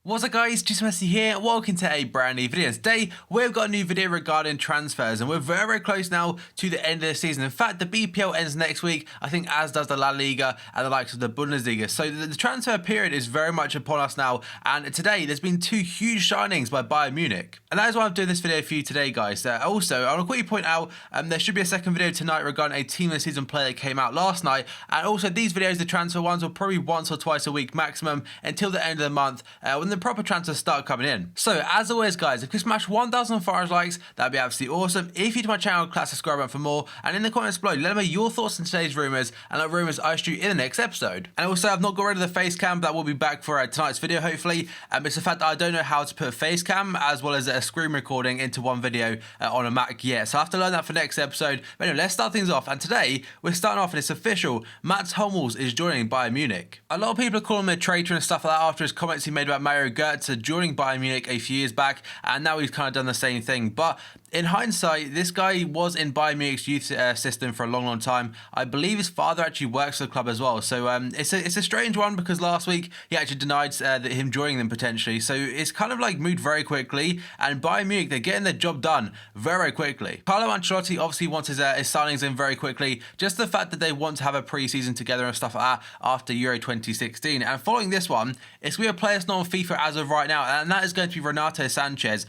What's up guys, just Messi here, welcome to a brand new video. Today we've got a new video regarding transfers and we're very close now to the end of the season. In fact, the BPL ends next week, I think, as does the La Liga and the likes of the Bundesliga. So the transfer period is very much upon us now, and today there's been two huge signings by Bayern Munich. And that is why I'm doing this video for you today, guys. Also, I want to quickly point out there should be a second video tonight regarding a team of the season player that came out last night. And also these videos, the transfer ones, will probably once or twice a week maximum until the end of the month when the proper transfers start coming in. So as always guys, if you smash 1,000 likes, that'd be absolutely awesome. If you're to my channel, clap subscribe button for more, and in the comments below let me know your thoughts on today's rumours and what rumours I should do in the next episode. And also, I've not got rid of the face cam, but that will be back for tonight's video hopefully. It's the fact that I don't know how to put a face cam as well as a screen recording into one video on a Mac yet, so I have to learn that for next episode. But anyway, let's start things off, and today we're starting off and it's official. Mats Hummels is joining Bayern Munich. A lot of people are calling him a traitor and stuff like that after his comments he made about Mario Götze joining Bayern Munich a few years back, and now he's kind of done the same thing. But in hindsight, this guy was in Bayern Munich's youth system for a long time. I believe his father actually works for the club as well. So it's a strange one, because last week he actually denied that him joining them potentially. So it's kind of like moved very quickly, and Bayern Munich, they're getting their job done very quickly. Carlo Ancelotti obviously wants his signings in very quickly. Just the fact that they want to have a pre-season together and stuff like that after Euro 2016. And following this one, it's going to be a player that's not on FIFA as of right now, and that is going to be Renato Sanches.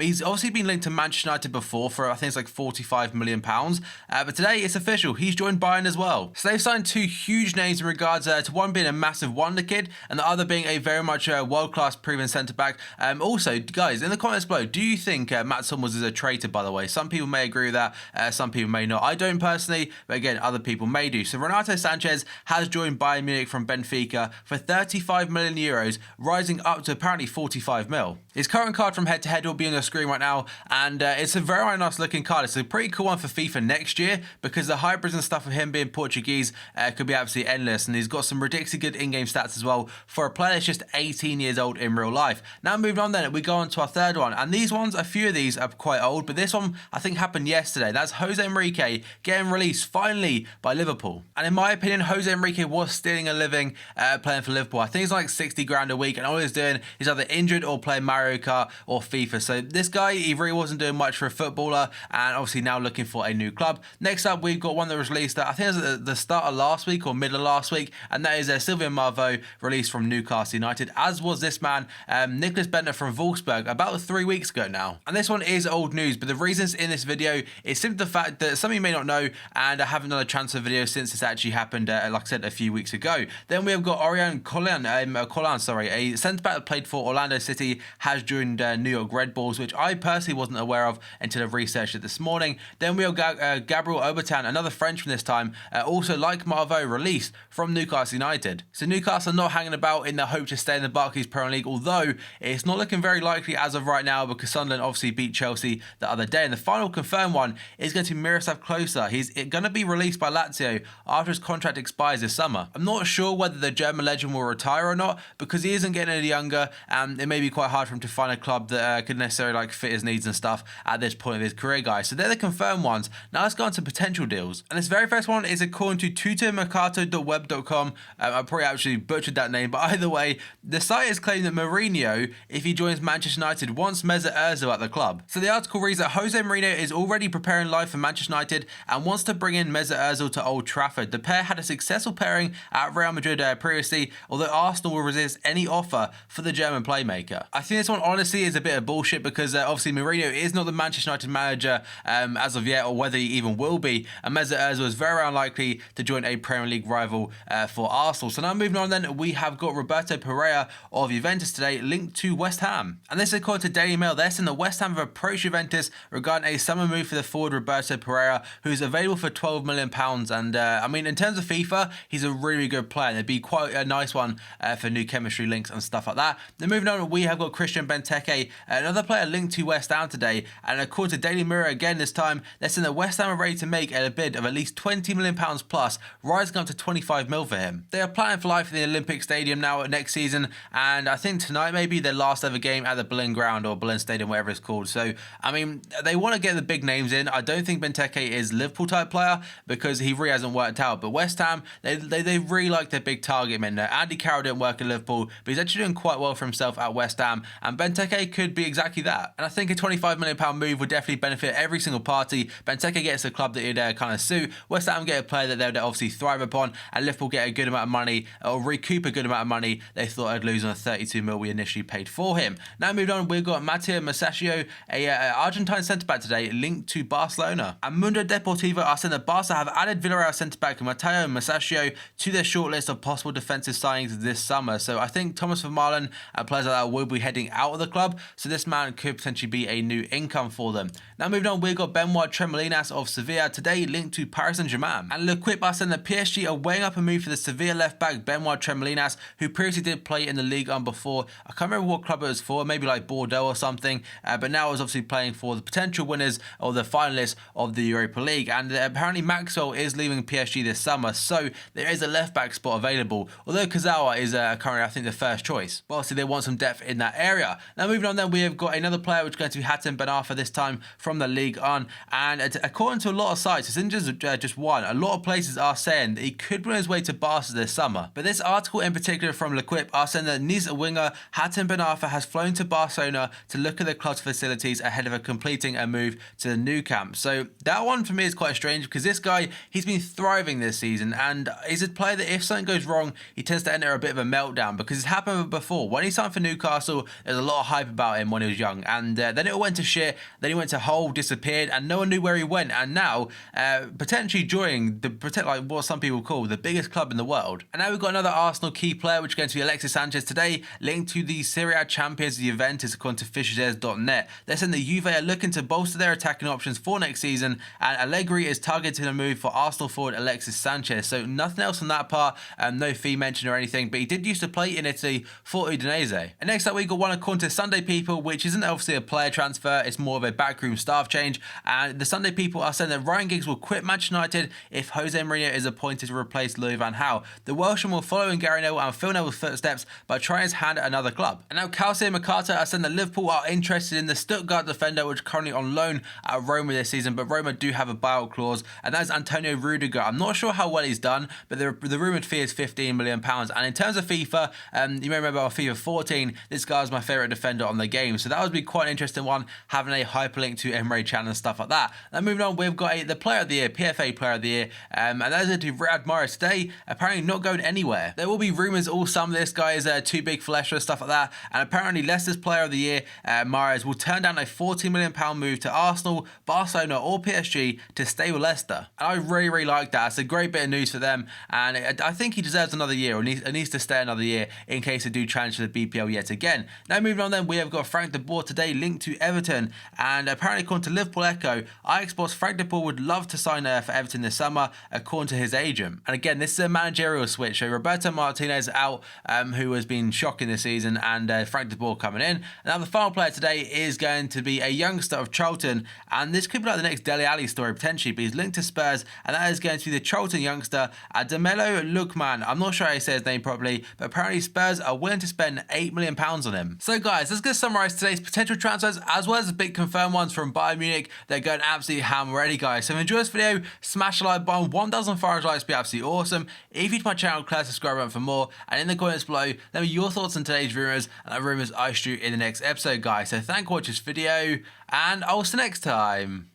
He's obviously been linked to Manchester United before for I think it's like £45 million, but today it's official, he's joined Bayern as well. So they've signed two huge names in regards to one being a massive wonder kid and the other being a very much world-class proven centre-back. Also guys, in the comments below, do you think Mats Hummels is a traitor, by the way? Some people may agree with that, some people may not. I don't personally, but again, other people may do. So Renato Sanches has joined Bayern Munich from Benfica for €35 million, rising up to apparently 45 mil. His current card from head to head will be on the screen right now, and it's a very nice looking card. It's a pretty cool one for FIFA next year, because the hybrids and stuff of him being Portuguese could be absolutely endless, and he's got some ridiculously good in-game stats as well for a player that's just 18 years old in real life. Now moving on then, we go on to our third one, and these ones, a few of these are quite old, but this one I think happened yesterday. That's Jose Enrique getting released finally by Liverpool. And in my opinion, Jose Enrique was stealing a living playing for Liverpool. I think he's like 60 grand a week, and all he's doing is either injured or playing Mario Kart or FIFA. So this guy, he really wasn't doing much for a footballer, and obviously now looking for a new club. Next up, we've got one that was released I think it was at the start of last week or middle of last week, and that is Sylvain Marveau, released from Newcastle United, as was this man, Nicholas Bentner from Wolfsburg, about 3 weeks ago now. And this one is old news, but the reasons in this video is simply the fact that some of you may not know, and I haven't done a transfer video since this actually happened, like I said, a few weeks ago. Then we have got Orion Collan, a centre-back that played for Orlando City, has joined New York Red Bulls, which I personally wasn't aware of until I researched it this morning. Then we have Gabriel Obertan, another Frenchman this time, also like Marveau, released from Newcastle United. So Newcastle are not hanging about in the hope to stay in the Barclays Premier League, although it's not looking very likely as of right now, because Sunderland obviously beat Chelsea the other day. And the final confirmed one is going to be Miroslav Klose. He's going to be released by Lazio after his contract expires this summer. I'm not sure whether the German legend will retire or not, because he isn't getting any younger, and it may be quite hard for him to find a club that could necessarily like fit his needs and stuff at this point of his career, guys. So they're the confirmed ones. Now let's go on to potential deals. And this very first one is according to tutormercato.web.com. I probably actually butchered that name, but either way, the site is claiming that Mourinho, if he joins Manchester United, wants Mesut Ozil at the club. So the article reads that Jose Mourinho is already preparing life for Manchester United and wants to bring in Mesut Ozil to Old Trafford. The pair had a successful pairing at Real Madrid previously, although Arsenal will resist any offer for the German playmaker. I think this one honestly is a bit of bullshit, because obviously Mourinho is not the Manchester United manager as of yet, or whether he even will be, and Mesut Ozil is very unlikely to join a Premier League rival for Arsenal. So now moving on then, we have got Roberto Pereira of Juventus today linked to West Ham. And this is according to Daily Mail. They're saying that West Ham have approached Juventus regarding a summer move for the forward Roberto Pereira, who's available for £12 million. And I mean, in terms of FIFA, he's a really good player, and it'd be quite a nice one for new chemistry links and stuff like that. Then moving on, we have got Christian Benteke, another player linked to West Ham today, and And according to Daily Mirror again this time, they're saying that West Ham are ready to make a bid of at least £20 million plus, rising up to 25 mil for him. They are planning for life in the Olympic Stadium now next season, and I think tonight may be their last ever game at the Berlin Ground or Berlin Stadium, whatever it's called. So, I mean, they want to get the big names in. I don't think Benteke is Liverpool type player because he really hasn't worked out. But West Ham, they really like their big target men. Andy Carroll didn't work at Liverpool, but he's actually doing quite well for himself at West Ham, and Benteke could be exactly that. And I think a £25 million move would definitely benefit every single party. Benteke gets a club that he'd kind of suit. West Ham get a player that they would obviously thrive upon, and Liverpool get a good amount of money, or recoup a good amount of money they thought I'd lose on the 32 mil we initially paid for him. Now moving on, we've got Matteo Masaccio, a Argentine centre-back today, linked to Barcelona. And Mundo Deportivo are saying that Barca have added Villarreal centre-back Matteo Masaccio to their shortlist of possible defensive signings this summer. So I think Thomas Vermaelen and players like that will be heading out of the club, so this man could potentially be a new income for them. Now moving on, we've got Benoit Tremolinas of Sevilla today, linked to Paris Saint-Germain. And L'Equipe are saying that PSG are weighing up a move for the Sevilla left-back Benoit Tremolinas, who previously did play in the Ligue 1 before. I can't remember what club it was for, maybe like Bordeaux or something, but now is obviously playing for the potential winners or the finalists of the Europa League. And apparently Maxwell is leaving PSG this summer, so there is a left-back spot available, although Kazawa is currently, I think, the first choice. But obviously they want some depth in that area. Now moving on then, we have got another player which is going to be Hatem Ben Arfa, this time from the Ligue 1, and according to a lot of sites, it's isn't just one, a lot of places are saying that he could win his way to Barca this summer. But this article in particular from L'Equipe are saying that Nice winger Hatem Ben Arfa has flown to Barcelona to look at the club's facilities ahead of completing a move to the new camp. So that one for me is quite strange, because this guy, he's been thriving this season, and he's a player that if something goes wrong, he tends to enter a bit of a meltdown, because it's happened before. When he signed for Newcastle, there's a lot of hype about him when he was young, and then it all went to shit. Then he went to Hull, disappeared, and no one knew where he went. And now potentially joining like what some people call the biggest club in the world. And now we've got another Arsenal key player, which is going to be Alexis Sanchez today, linked to the Serie A champions Juventus, according to Fishes.net. They're saying the Juve are looking to bolster their attacking options for next season, and Allegri is targeting a move for Arsenal forward Alexis Sanchez. So nothing else on that part, no fee mentioned or anything, but he did used to play in Italy for Udinese. And next up, we got one according to Sunday People, which isn't obviously a player transfer, it's more of a backroom staff change. And the Sunday People are saying that Ryan Giggs will quit Manchester United if Jose Mourinho is appointed to replace Louis van Gaal. The Welshman will follow in Gary Neville and Phil Neville's footsteps by trying his hand at another club. And now Kelsey and McCarter are saying that Liverpool are interested in the Stuttgart defender, which is currently on loan at Roma this season, but Roma do have a buyout clause, and that is Antonio Rudiger. I'm not sure how well he's done, but the rumoured fee is £15 million. And in terms of FIFA, you may remember on FIFA 14, this guy was my favourite defender on the game, so that would be quite an interesting one, having a hyperlink to Emre Can and stuff like that. Now moving on, we've got the Player of the Year, PFA Player of the Year, and that is to Riyad Mahrez today, apparently not going anywhere. There will be rumours all summer this guy is too big for Leicester and stuff like that, and apparently Leicester's Player of the Year, Mahrez, will turn down a £40 million move to Arsenal, Barcelona or PSG to stay with Leicester. And I really like that. It's a great bit of news for them, and I think he deserves another year, or needs to stay another year in case they do transfer the BPL yet again. Now moving on then, we have got Frank de Boer today, linked to Everton, and apparently according to Liverpool Echo, Ajax boss Frank de Boer would love to sign for Everton this summer, according to his agent. And again, this is a managerial switch, so Roberto Martinez out, who has been shocking this season, and Frank de Boer coming in. Now the final player today is going to be a youngster of Charlton, and this could be like the next Dele Alli story potentially, but he's linked to Spurs, and that is going to be the Charlton youngster Ademelo Lookman. I'm not sure how I say his name properly, but apparently Spurs are willing to spend £8 million on him. So guys, let's just summarise today's potential transfers as well as the big confirmed ones from Bayern Munich. They're going absolutely ham already, guys. So if you enjoyed this video, smash the like button. 1,500 likes would be absolutely awesome. If you're to my channel, click subscribe button for more, and in the comments below, let me your thoughts on today's rumours and the rumours I shoot in the next episode, guys. So thank you for watching this video, and I'll see you next time.